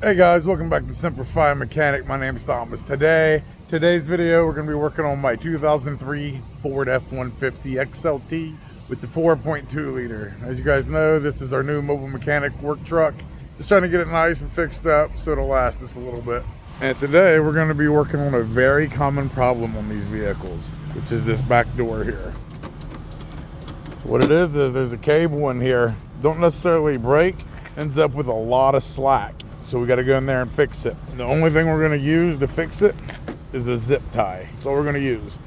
Hey guys, welcome back to Semper Fi Mechanic. My name is Thomas. Today's video, we're going to be working on my 2003 Ford F150 XLT with the 4.2 liter. As you guys know, this is our new mobile mechanic work truck. Just trying to get it nice and fixed up so it'll last us a little bit. And today we're going to be working on a very common problem on these vehicles, which is this back door here. So what it is there's a cable in here. Don't necessarily break, ends up with a lot of slack. So we got to go in there and fix it. The only thing we're going to use to fix it is a zip tie. That's all we're going to use.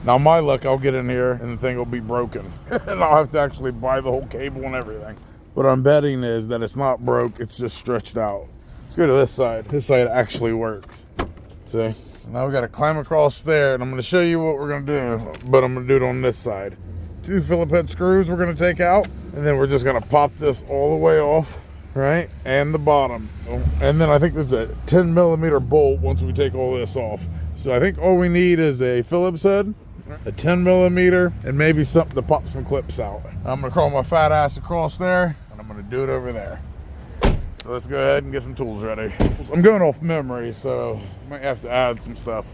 Now, my luck, I'll get in here and the thing will be broken. And I'll have to actually buy the whole cable and everything. What I'm betting is that it's not broke, it's just stretched out. Let's go to this side. This side actually works. See? Now we got to climb across there, and I'm going to show you what we're going to do, but I'm going to do it on this side. 2 Phillip head screws we're going to take out, and then we're just going to pop this all the way off. Right, and the bottom, and then I think there's a 10mm bolt once we take all this off. So I think all we need is a Phillips head, a 10mm, and maybe something to pop some clips out. I'm gonna crawl my fat ass across there, and I'm gonna do it over there. So let's go ahead and get some tools ready. I'm going off memory, so I might have to add some stuff.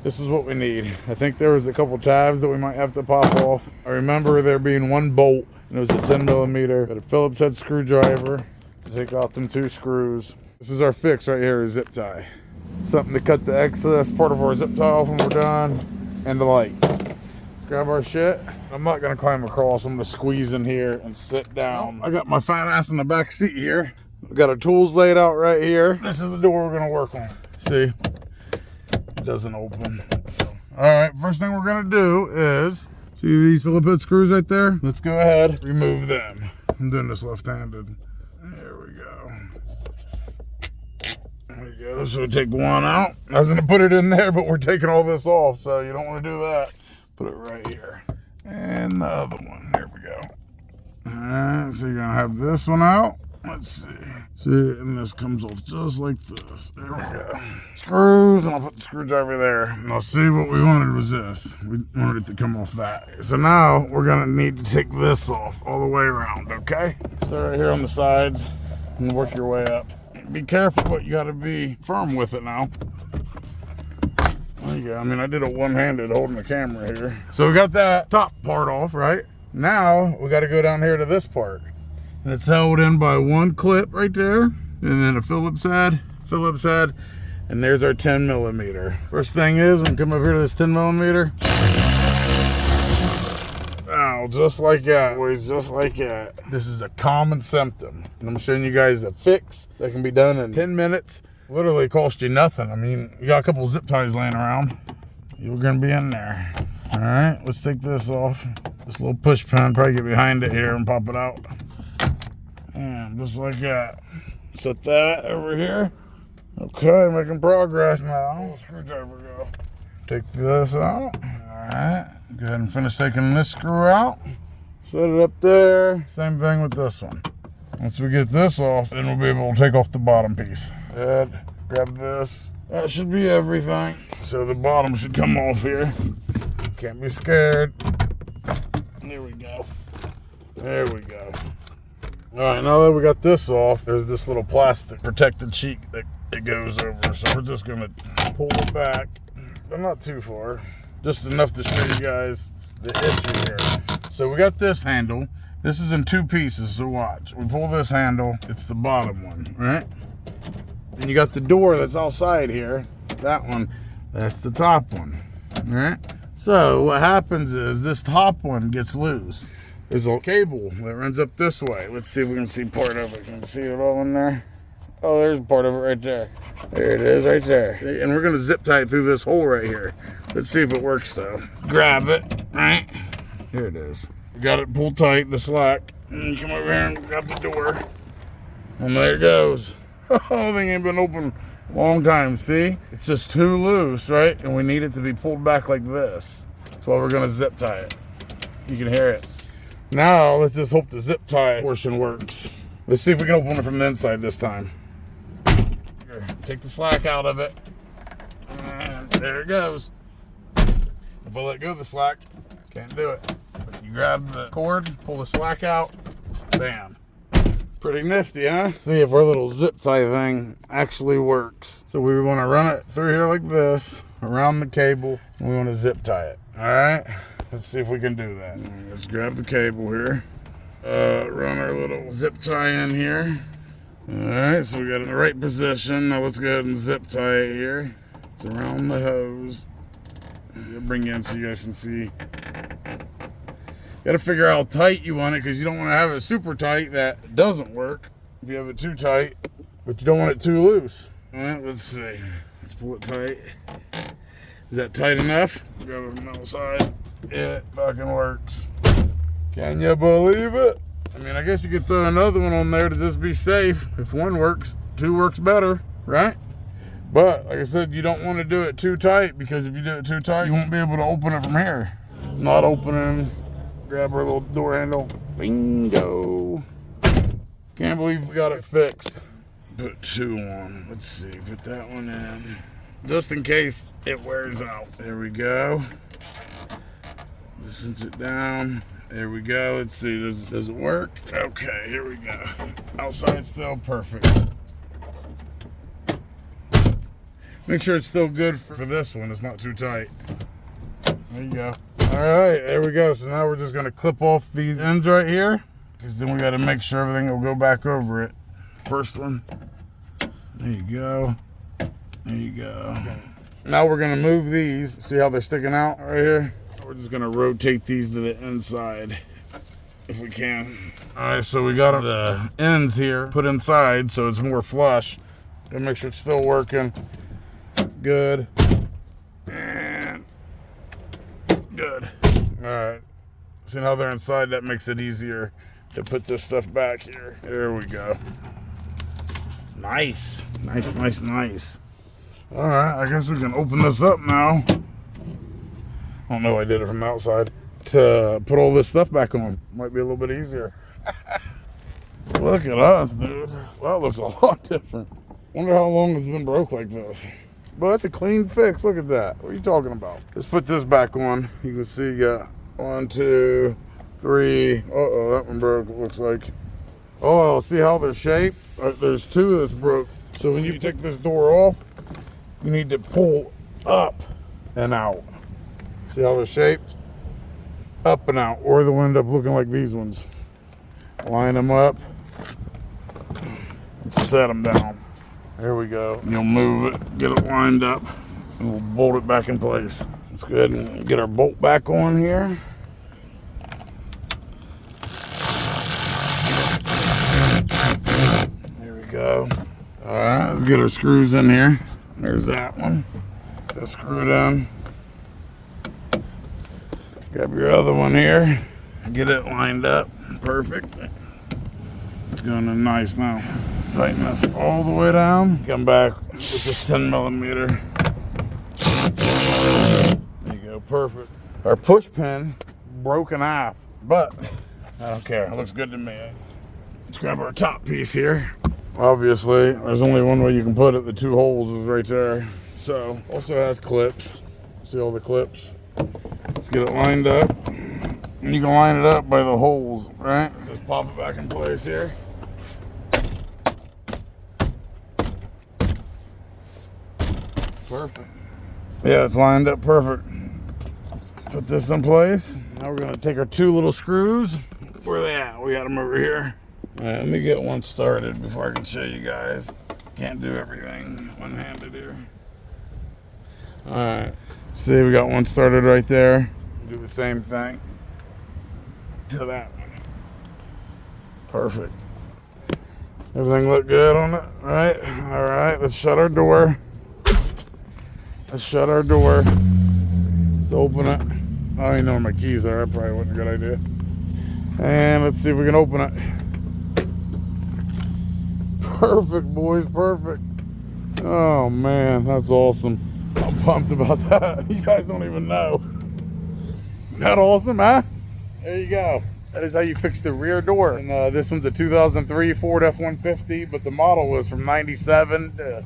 This is what we need. I think there was a couple tabs that we might have to pop off. I remember there being one bolt, and it was a 10mm, got a Phillips head screwdriver to take off them 2 screws. This is our fix right here, a zip tie. Something to cut the excess part of our zip tie off when we're done, and the light. Let's grab our shit. I'm not gonna climb across, I'm gonna squeeze in here and sit down. I got my fat ass in the back seat here. We got our tools laid out right here. This is the door we're gonna work on. See, it doesn't open. All right, first thing we're gonna do is, see these Phillip head screws right there? Let's go ahead, remove them. I'm doing this left-handed. There we go. There we go. So we take one out. I was gonna put it in there, but we're taking all this off, so you don't want to do that. Put it right here. And the other one. There we go. All right, so you're gonna have this one out. Let's see. See, and this comes off just like this. There we go. Screws, and I'll put the screwdriver there. Now see, what we wanted was this. We wanted it to come off that. So now we're gonna need to take this off all the way around, okay? Start right here on the sides and work your way up. Be careful, but you gotta be firm with it now. There you go. I mean, I did it one-handed holding the camera here. So we got that top part off, right? Now we gotta go down here to this part. And it's held in by one clip right there, and then a Phillips head, and there's our 10mm. First thing is, when we come up here to this 10mm, ow, just like that, boys, just like that. This is a common symptom, and I'm showing you guys a fix that can be done in 10 minutes. Literally cost you nothing. I mean, you got a couple zip ties laying around, you're gonna be in there. All right, let's take this off. This little push pin, probably get behind it here and pop it out. And just like that. Set that over here. Okay, making progress now. Screwdriver go. Take this out. Alright. Go ahead and finish taking this screw out. Set it up there. Same thing with this one. Once we get this off, then we'll be able to take off the bottom piece. Good. Grab this. That should be everything. So the bottom should come off here. Can't be scared. There we go. There we go. All right, now that we got this off, there's this little plastic protected sheet that it goes over. So we're just gonna pull it back, but not too far, just enough to show you guys the issue here. So we got this handle. This is in 2 pieces, so watch. We pull this handle, it's the bottom one, right? And you got the door that's outside here, that one, that's the top one, right? So what happens is this top one gets loose. There's a cable that runs up this way. Let's see if we can see part of it. Can you see it all in there? Oh, there's part of it right there. There it is right there. See? And we're going to zip tie it through this hole right here. Let's see if it works though. Grab it, right? Here it is. We got it pulled tight, the slack. And you come over here and grab the door. And there it goes. Oh, the thing ain't been open a long time, see? It's just too loose, right? And we need it to be pulled back like this. That's why we're going to zip tie it. You can hear it. Now, let's just hope the zip tie portion works. Let's see if we can open it from the inside this time. Here, take the slack out of it. And there it goes. If I let go of the slack, can't do it. But you grab the cord, pull the slack out, bam. Pretty nifty, huh? See if our little zip tie thing actually works. So we want to run it through here like this, around the cable, and we want to zip tie it. All right, let's see if we can do that. Let's grab the cable here, run our little zip tie in here. All right, so we got it in the right position. Now let's go ahead and zip tie it here. It's around the hose. I'll bring you in so you guys can see. Got to figure out how tight you want it, because you don't want to have it super tight that doesn't work if you have it too tight, but you don't want it too loose. All right, let's see. Let's pull it tight. Is that tight enough? Grab it from the outside. It fucking works. Can you believe it? I mean, I guess you could throw another one on there to just be safe. If one works, two works better, right? But like I said, you don't want to do it too tight, because if you do it too tight, you won't be able to open it from here. Not opening. Grab our little door handle. Bingo. Can't believe we got it fixed. Put two on. Let's see. Put that one in. Just in case it wears out. There we go. Listen it down. There we go. Let's see. Does it work? Okay, here we go. Outside still perfect. Make sure it's still good for this one. It's not too tight. There you go. All right, there we go. So now we're just going to clip off these ends right here, because then we got to make sure everything will go back over it. First one. There you go. There you go. Okay. Now we're going to move these. See how they're sticking out right here? We're just going to rotate these to the inside if we can. All right, so we got the ends here put inside so it's more flush. Gotta make sure it's still working. Good. And good. All right. See how they're inside? That makes it easier to put this stuff back here. There we go. Nice. Nice, nice, nice. All right, I guess we can open this up now. I don't know, I did it from the outside. To put all this stuff back on. Might be a little bit easier. Look at us, dude. Well, it looks a lot different. Wonder how long it's been broke like this. But that's a clean fix. Look at that. What are you talking about? Let's put this back on. You can see you got 1, 2, 3. Uh-oh, that one broke, it looks like. Oh, see how they're shaped? There's two that's broke. So when you take this door off, you need to pull up and out. See how they're shaped? Up and out, or they'll end up looking like these ones. Line them up and set them down. There we go. You'll move it, get it lined up, and we'll bolt it back in place. Let's go ahead and get our bolt back on here. There we go. All right, let's get our screws in here. There's that one. Let's screw it in. Grab your other one here. Get it lined up. Perfect. It's going in nice now. Tighten this all the way down. Come back with this 10mm. There you go, perfect. Our push pin broke in half, but I don't care. It looks good to me. Let's grab our top piece here. Obviously, there's only one way you can put it. The two holes is right there. So, also has clips. See all the clips? Let's get it lined up. And you can line it up by the holes, right? Just pop it back in place here. Perfect. Yeah, it's lined up perfect. Put this in place. Now we're gonna take our two little screws. Where are they at? We got them over here. All right, let me get one started before I can show you guys. Can't do everything one-handed here. All right, see, we got one started right there. Do the same thing to that one. Perfect. Everything look good on it, right? All right, let's shut our door. Let's shut our door. Let's open it. I don't even know where my keys are. That probably wasn't a good idea. And let's see if we can open it. Perfect, boys, perfect. Oh man, that's awesome. I'm pumped about that. You guys don't even know. Isn't that awesome, huh? There you go. That is how you fix the rear door. And this one's a 2003 Ford F150, but the model was from 97 to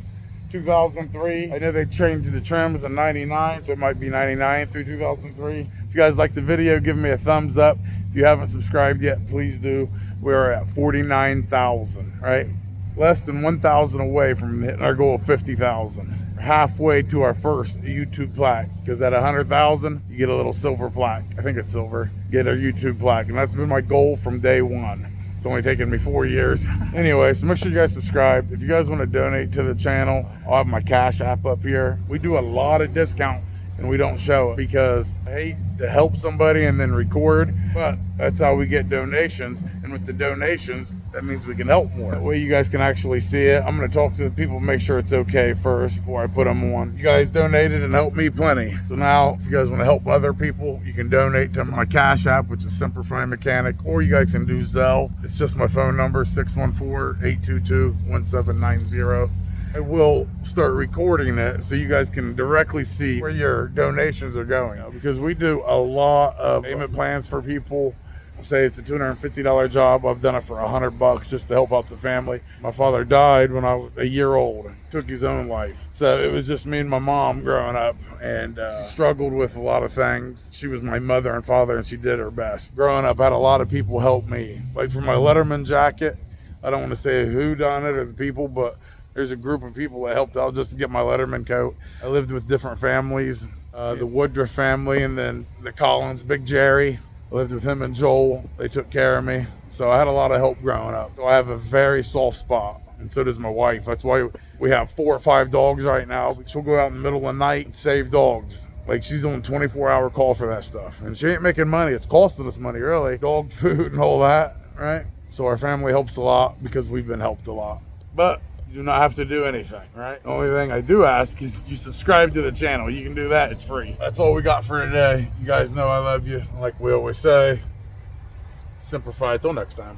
2003. I know they changed the trims in 99, so it might be 99 through 2003. If you guys like the video, give me a thumbs up. If you haven't subscribed yet, please do. We're at 49,000, right? Less than 1,000 away from hitting our goal of 50,000. We're halfway to our first YouTube plaque, because at 100,000, you get a little silver plaque. I think it's silver. Get our YouTube plaque, and that's been my goal from day one. It's only taken me 4 years. Anyway, so make sure you guys subscribe. If you guys want to donate to the channel, I'll have my Cash App up here. We do a lot of discounts and we don't show it because I hate to help somebody and then record, but that's how we get donations. And with the donations, that means we can help more. That way you guys can actually see it. I'm going to talk to the people, make sure it's okay first before I put them on. You guys donated and helped me plenty. So now if you guys want to help other people, you can donate to my Cash App, which is Semper Fi Mechanic, or you guys can do Zelle. It's just my phone number, 614-822-1790. I will start recording it so you guys can directly see where your donations are going, because we do a lot of payment plans for people. Say it's a $250 job, I've done it for $100 just to help out the family. My father died when I was a year old, took his own life. So it was just me and my mom growing up, and she struggled with a lot of things. She was my mother and father, and she did her best. Growing up, I had a lot of people help me. Like for my Letterman jacket, I don't want to say who done it or the people, but there's a group of people that helped out just to get my Letterman coat. I lived with different families, the Woodruff family, and then the Collins, Big Jerry. I lived with him and Joel. They took care of me. So I had a lot of help growing up. So I have a very soft spot, and so does my wife. That's why we have 4 or 5 dogs right now. She'll go out in the middle of the night and save dogs. Like she's on 24-hour call for that stuff. And she ain't making money. It's costing us money, really. Dog food and all that, right? So our family helps a lot because we've been helped a lot. But you do not have to do anything, right? The only thing I do ask is you subscribe to the channel. You can do that. It's free. That's all we got for today. You guys know I love you. Like we always say, Semper Fi. Till next time.